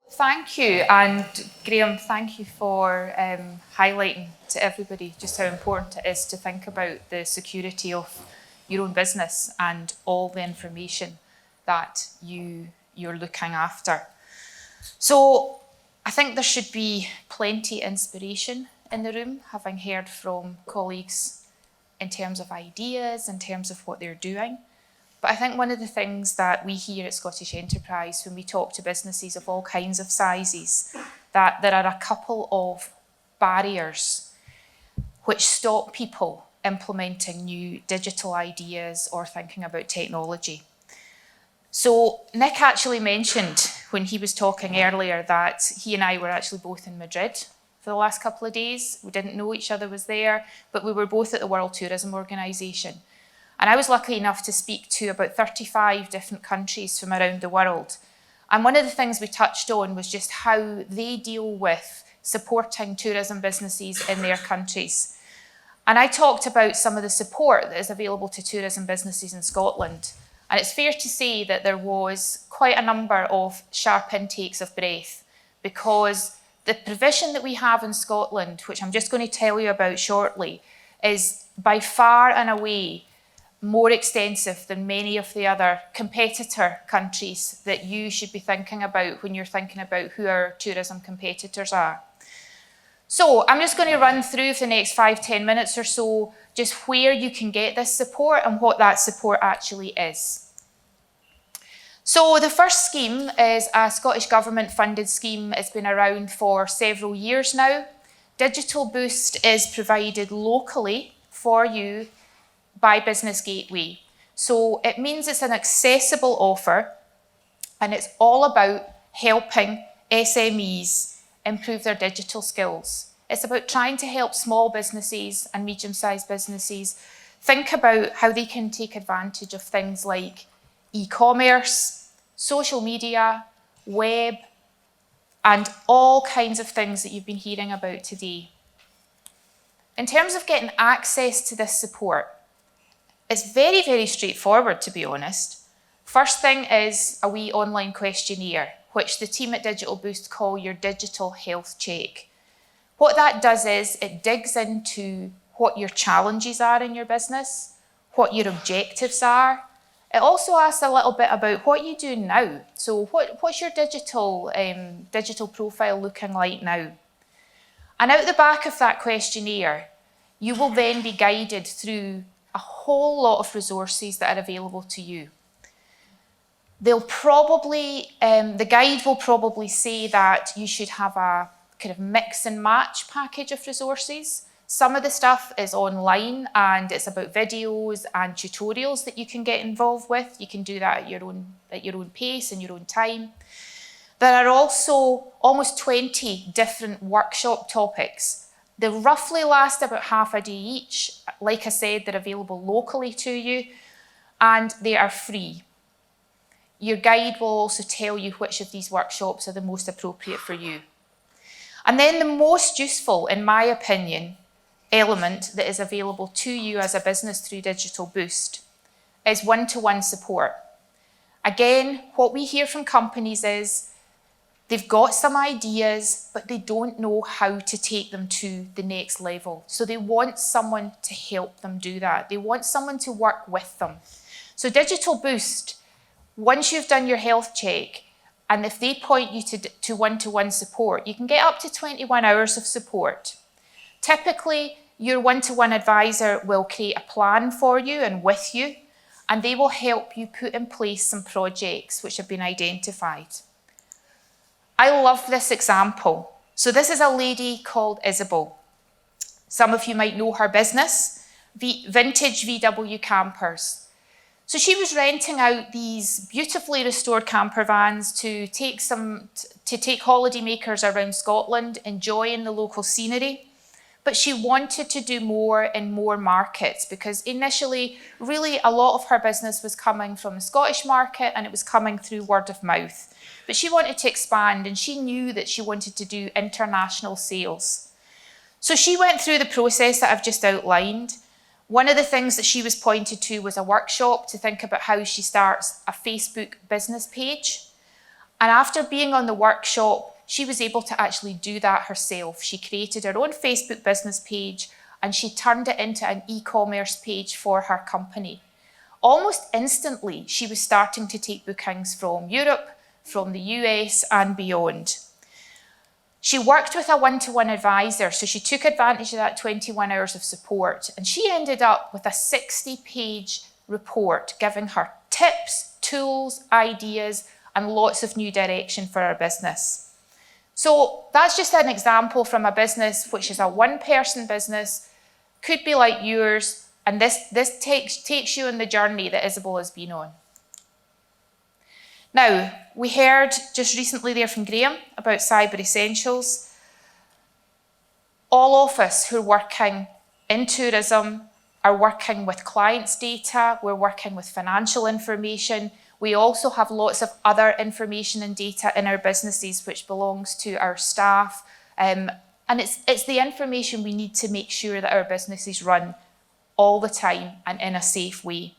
Thank you, and Graham, thank you for highlighting to everybody just how important it is to think about the security of your own business and all the information that you're looking after. So I think there should be plenty of inspiration in the room, having heard from colleagues in terms of ideas, in terms of what they're doing. But I think one of the things that we hear at Scottish Enterprise when we talk to businesses of all kinds of sizes, that there are a couple of barriers which stop people implementing new digital ideas or thinking about technology. So Nick actually mentioned when he was talking earlier that he and I were actually both in Madrid for the last couple of days. We didn't know each other was there, but we were both at the World Tourism Organization. And I was lucky enough to speak to about 35 different countries from around the world. And one of the things we touched on was just how they deal with supporting tourism businesses in their countries. And I talked about some of the support that is available to tourism businesses in Scotland. And it's fair to say that there was quite a number of sharp intakes of breath, because the provision that we have in Scotland, which I'm just going to tell you about shortly, is by far and away more extensive than many of the other competitor countries that you should be thinking about when you're thinking about who our tourism competitors are. So I'm just going to run through for the next 5-10 minutes or so just where you can get this support and what that support actually is. So the first scheme is a Scottish Government funded scheme. It's been around for several years now. Digital Boost is provided locally for you by Business Gateway. So it means it's an accessible offer, and it's all about helping SMEs improve their digital skills. It's about trying to help small businesses and medium-sized businesses think about how they can take advantage of things like e-commerce, social media, web, and all kinds of things that you've been hearing about today. In terms of getting access to this support, it's very, very straightforward, to be honest. First thing is a wee online questionnaire, which the team at Digital Boost call your digital health check. What that does is it digs into what your challenges are in your business, what your objectives are. It also asks a little bit about what you do now. So what's your digital profile looking like now? And out the back of that questionnaire, you will then be guided through a whole lot of resources that are available to you. The guide will probably say that you should have a kind of mix and match package of resources. Some of the stuff is online and it's about videos and tutorials that you can get involved with. You can do that at your own pace and your own time. There are also almost 20 different workshop topics. They roughly last about half a day each. Like I said, they're available locally to you and they are free. Your guide will also tell you which of these workshops are the most appropriate for you. And then the most useful, in my opinion, element that is available to you as a business through Digital Boost is one-to-one support. Again, what we hear from companies is they've got some ideas, but they don't know how to take them to the next level. So they want someone to help them do that. They want someone to work with them. So Digital Boost, once you've done your health check, and if they point you to one-to-one support, you can get up to 21 hours of support. Typically, your one-to-one advisor will create a plan for you and with you, and they will help you put in place some projects which have been identified. I love this example. So this is a lady called Isabel. Some of you might know her business, Vintage VW Campers. So she was renting out these beautifully restored camper vans to take holidaymakers around Scotland, enjoying the local scenery. But she wanted to do more in more markets because initially, really a lot of her business was coming from the Scottish market and it was coming through word of mouth. But she wanted to expand and she knew that she wanted to do international sales. So she went through the process that I've just outlined. One of the things that she was pointed to was a workshop to think about how she starts a Facebook business page. And after being on the workshop, she was able to actually do that herself. She created her own Facebook business page and she turned it into an e-commerce page for her company. Almost instantly, she was starting to take bookings from Europe, from the US and beyond. She worked with a one-to-one advisor, so she took advantage of that 21 hours of support, and she ended up with a 60-page report giving her tips, tools, ideas, and lots of new direction for her business. So that's just an example from a business which is a one-person business, could be like yours, and this takes you on the journey that Isabel has been on. Now, we heard just recently there from Graham about Cyber Essentials. All of us who are working in tourism are working with clients' data, we're working with financial information. We also have lots of other information and data in our businesses which belongs to our staff. And it's the information we need to make sure that our businesses run all the time and in a safe way.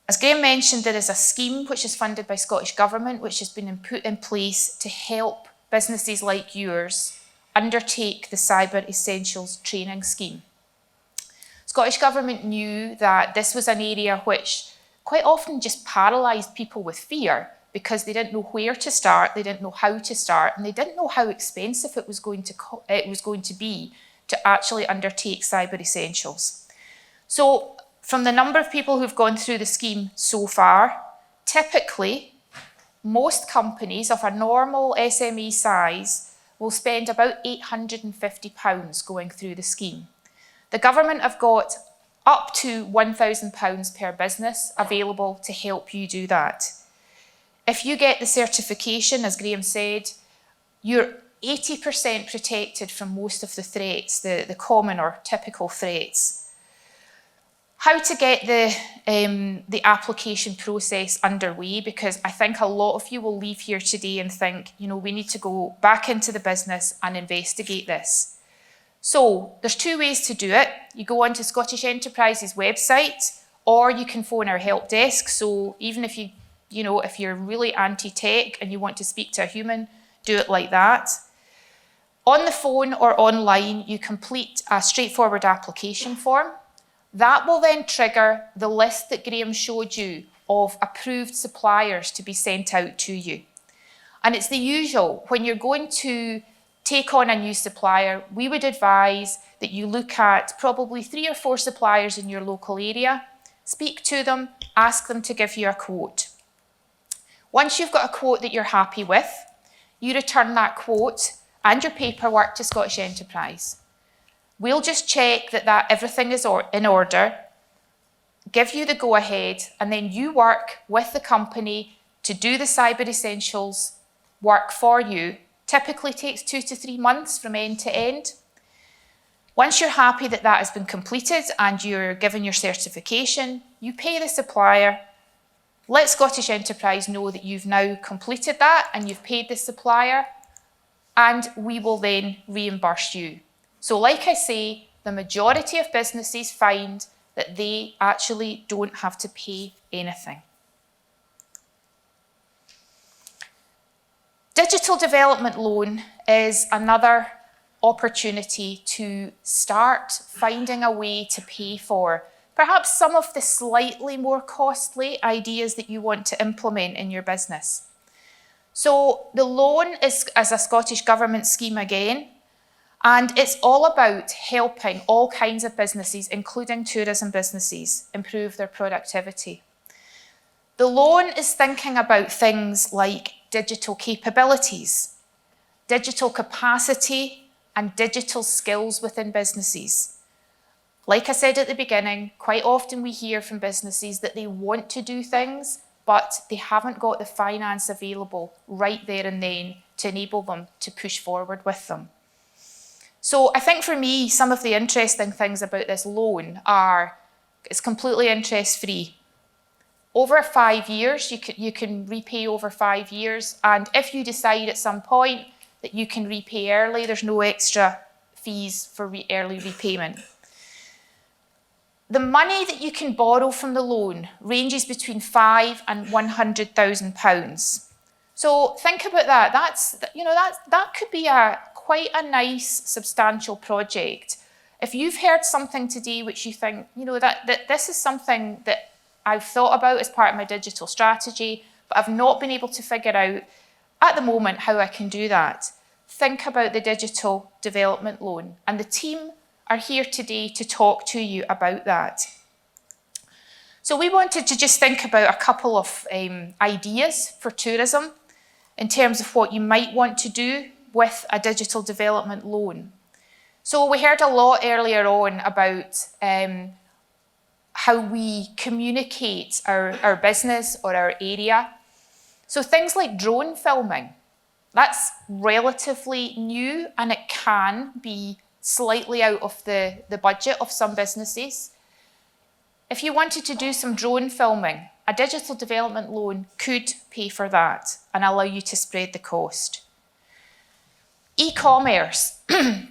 As Graham mentioned, there is a scheme which is funded by Scottish Government which has been put in place to help businesses like yours undertake the Cyber Essentials training scheme. Scottish Government knew that this was an area which quite often just paralysed people with fear because they didn't know where to start, they didn't know how to start, and they didn't know how expensive it was going to be to actually undertake Cyber Essentials. So from the number of people who've gone through the scheme so far, typically most companies of a normal SME size will spend about £850 going through the scheme. The government have got up to £1,000 per business available to help you do that. If you get the certification, as Graham said, you're 80% protected from most of the threats, the common or typical threats. How to get the application process underway, because I think a lot of you will leave here today and think, you know, we need to go back into the business and investigate this. So there's two ways to do it. You go onto Scottish Enterprise's website, or you can phone our help desk. So even if if you're really anti-tech and you want to speak to a human, do it like that. On the phone or online, you complete a straightforward application form. That will then trigger the list that Graham showed you of approved suppliers to be sent out to you. And it's the usual. When you're going to take on a new supplier, we would advise that you look at probably 3 or 4 suppliers in your local area, speak to them, ask them to give you a quote. Once you've got a quote that you're happy with, you return that quote and your paperwork to Scottish Enterprise. We'll just check that everything is in order, give you the go-ahead, and then you work with the company to do the Cyber Essentials work for you. Typically takes 2 to 3 months from end to end. Once you're happy that has been completed and you're given your certification, you pay the supplier. Let Scottish Enterprise know that you've now completed that and you've paid the supplier, and we will then reimburse you. So like I say, the majority of businesses find that they actually don't have to pay anything. Digital Development Loan is another opportunity to start finding a way to pay for perhaps some of the slightly more costly ideas that you want to implement in your business. So the loan is as a Scottish Government scheme again, and it's all about helping all kinds of businesses, including tourism businesses, improve their productivity. The loan is thinking about things like digital capabilities, digital capacity, and digital skills within businesses. Like I said at the beginning, quite often we hear from businesses that they want to do things, but they haven't got the finance available right there and then to enable them to push forward with them. So I think for me, some of the interesting things about this loan are it's completely interest-free. Over 5 years, you can repay over 5 years, and if you decide at some point that you can repay early, there's no extra fees for early repayment. The money that you can borrow from the loan ranges between £5,000 and £100,000. So think about that. That could be quite a nice, substantial project. If you've heard something today which you think, that this is something that I've thought about as part of my digital strategy, but I've not been able to figure out at the moment how I can do that, think about the digital development loan. And the team are here today to talk to you about that. So we wanted to just think about a couple of ideas for tourism in terms of what you might want to do with a digital development loan. So we heard a lot earlier on about how we communicate our business or our area. So things like drone filming, that's relatively new and it can be slightly out of the budget of some businesses. If you wanted to do some drone filming, a digital development loan could pay for that and allow you to spread the cost. E-commerce.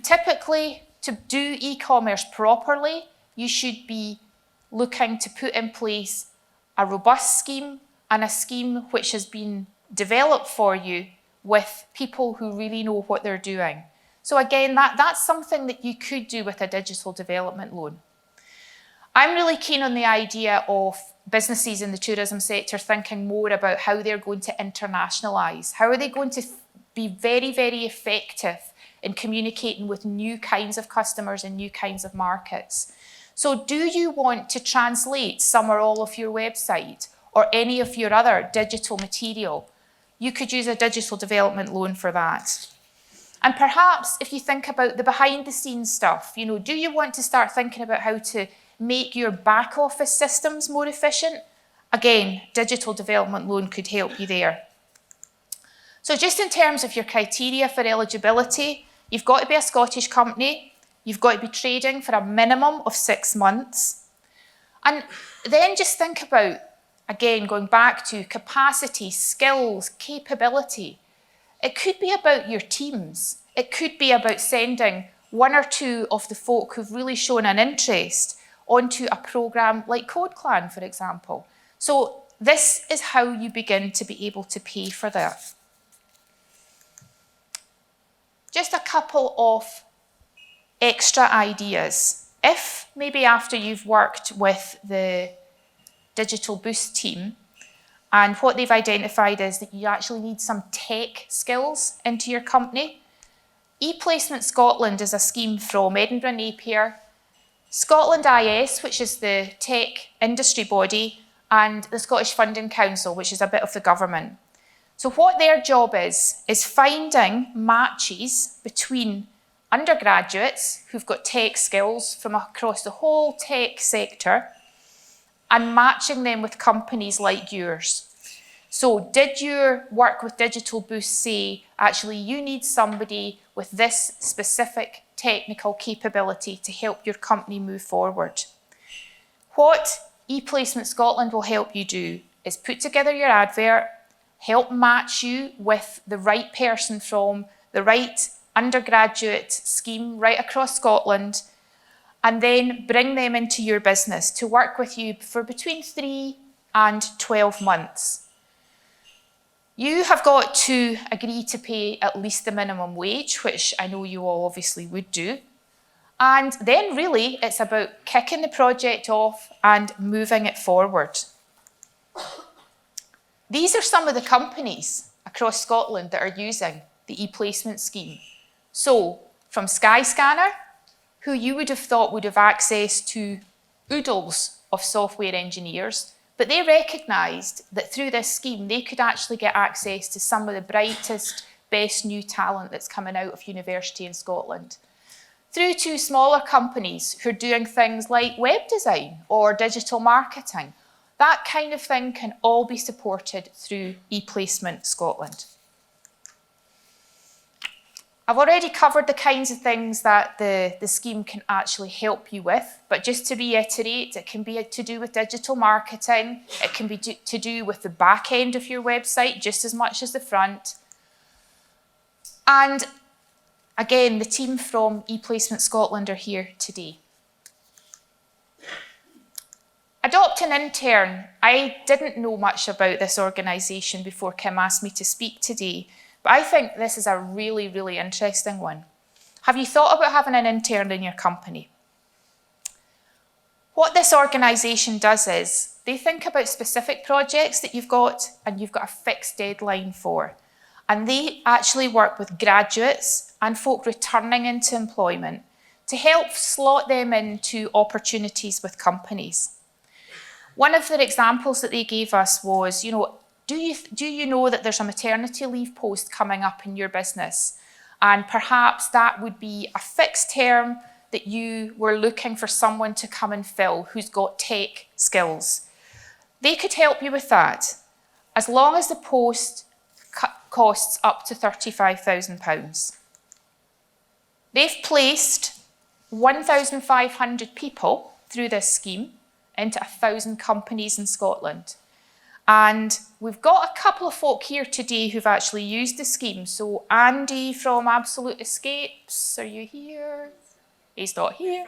Typically, to do e-commerce properly, you should be looking to put in place a robust scheme and a scheme which has been developed for you with people who really know what they're doing. So again, that's something that you could do with a digital development loan. I'm really keen on the idea of businesses in the tourism sector thinking more about how they're going to internationalise. How are they going to be very, very effective in communicating with new kinds of customers and new kinds of markets? So do you want to translate some or all of your website or any of your other digital material? You could use a digital development loan for that. And perhaps if you think about the behind the scenes stuff, do you want to start thinking about how to make your back office systems more efficient? Again, digital development loan could help you there. So just in terms of your criteria for eligibility, you've got to be a Scottish company, you've got to be trading for a minimum of 6 months. And then just think about, again, going back to capacity, skills, capability. It could be about your teams. It could be about sending 1 or 2 of the folk who've really shown an interest onto a programme like Code Clan, for example. So this is how you begin to be able to pay for that. Just a couple of extra ideas. If maybe after you've worked with the Digital Boost team, and what they've identified is that you actually need some tech skills into your company. ePlacement Scotland is a scheme from Edinburgh Napier, Scotland IS, which is the tech industry body, and the Scottish Funding Council, which is a bit of the government. So what their job is finding matches between undergraduates who've got tech skills from across the whole tech sector and matching them with companies like yours. So did your work with Digital Boost say, actually, you need somebody with this specific technical capability to help your company move forward? What ePlacement Scotland will help you do is put together your advert, help match you with the right person from the right undergraduate scheme right across Scotland, and then bring them into your business to work with you for between 3 and 12 months. You have got to agree to pay at least the minimum wage, which I know you all obviously would do. And then really it's about kicking the project off and moving it forward. These are some of the companies across Scotland that are using the ePlacement scheme. So from Skyscanner, who you would have thought would have access to oodles of software engineers, but they recognised that through this scheme, they could actually get access to some of the brightest, best new talent that's coming out of university in Scotland. Through to smaller companies who are doing things like web design or digital marketing. That kind of thing can all be supported through ePlacement Scotland. I've already covered the kinds of things that the scheme can actually help you with, but just to reiterate, it can be to do with digital marketing, it can be to do with the back end of your website just as much as the front. And again, the team from ePlacement Scotland are here today. A Adopt an intern. I didn't know much about this organisation before Kim asked me to speak today, but I think this is a really, really interesting one. Have you thought about having an intern in your company? What this organisation does is they think about specific projects that you've got and you've got a fixed deadline for. And they actually work with graduates and folk returning into employment to help slot them into opportunities with companies. One of the examples that they gave us was, do you know that there's a maternity leave post coming up in your business? And perhaps that would be a fixed term that you were looking for someone to come and fill who's got tech skills. They could help you with that, as long as the post costs up to £35,000. They've placed 1,500 people through this scheme into 1,000 companies in Scotland. And we've got a couple of folk here today who've actually used the scheme. So Andy from Absolute Escapes, are you here? He's not here.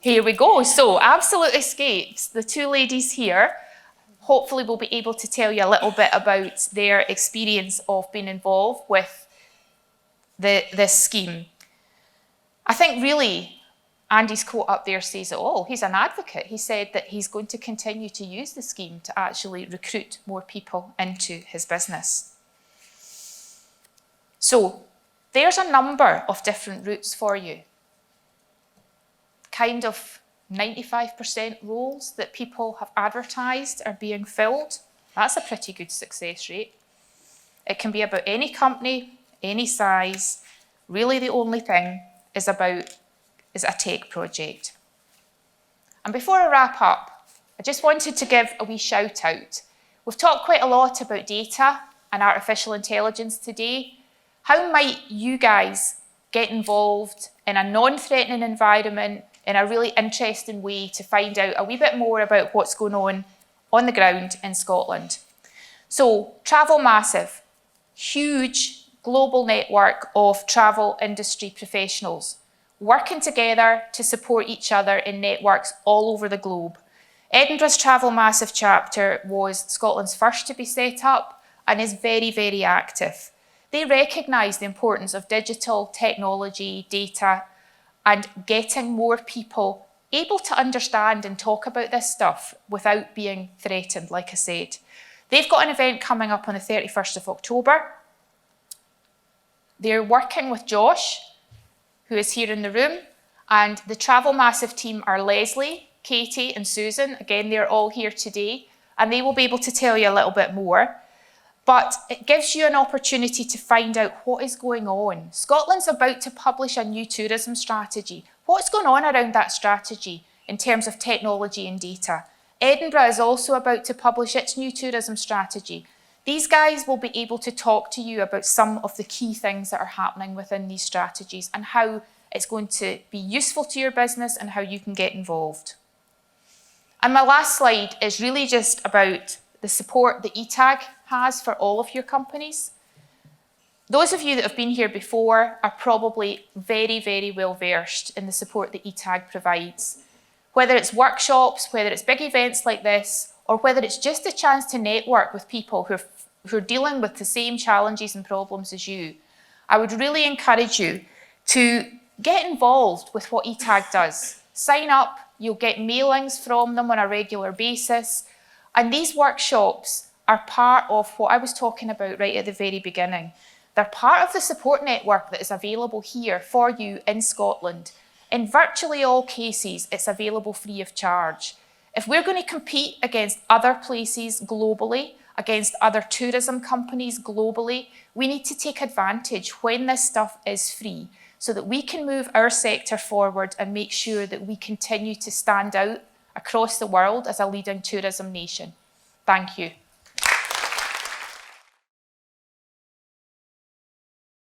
Here we go. So Absolute Escapes, the two ladies here, hopefully will be able to tell you a little bit about their experience of being involved with this scheme. I think really Andy's quote up there says it all. He's an advocate. He said that he's going to continue to use the scheme to actually recruit more people into his business. So there's a number of different routes for you. Kind of 95% roles that people have advertised are being filled. That's a pretty good success rate. It can be about any company, any size. Really the only thing is a tech project. And before I wrap up, I just wanted to give a wee shout out. We've talked quite a lot about data and artificial intelligence today. How might you guys get involved in a non-threatening environment in a really interesting way to find out a wee bit more about what's going on the ground in Scotland? So, Travel Massive, huge global network of travel industry professionals working together to support each other in networks all over the globe. Edinburgh's Travel Massive chapter was Scotland's first to be set up and is very, very active. They recognise the importance of digital technology, data, and getting more people able to understand and talk about this stuff without being threatened, like I said. They've got an event coming up on the 31st of October. They're working with Josh, who is here in the room, and the Travel Massive team are Leslie, Katie and Susan. Again, they're all here today, and they will be able to tell you a little bit more. But it gives you an opportunity to find out what is going on. Scotland's about to publish a new tourism strategy. What's going on around that strategy in terms of technology and data? Edinburgh is also about to publish its new tourism strategy. These guys will be able to talk to you about some of the key things that are happening within these strategies and how it's going to be useful to your business and how you can get involved. And my last slide is really just about the support that ETAG has for all of your companies. Those of you that have been here before are probably very, very well versed in the support that ETAG provides. Whether it's workshops, whether it's big events like this, or whether it's just a chance to network with people who are dealing with the same challenges and problems as you, I would really encourage you to get involved with what ETAG does. Sign up, you'll get mailings from them on a regular basis, and these workshops are part of what I was talking about right at the very beginning. They're part of the support network that is available here for you in Scotland. In virtually all cases, it's available free of charge. If we're going to compete against other places globally, against other tourism companies globally, we need to take advantage when this stuff is free so that we can move our sector forward and make sure that we continue to stand out across the world as a leading tourism nation. Thank you.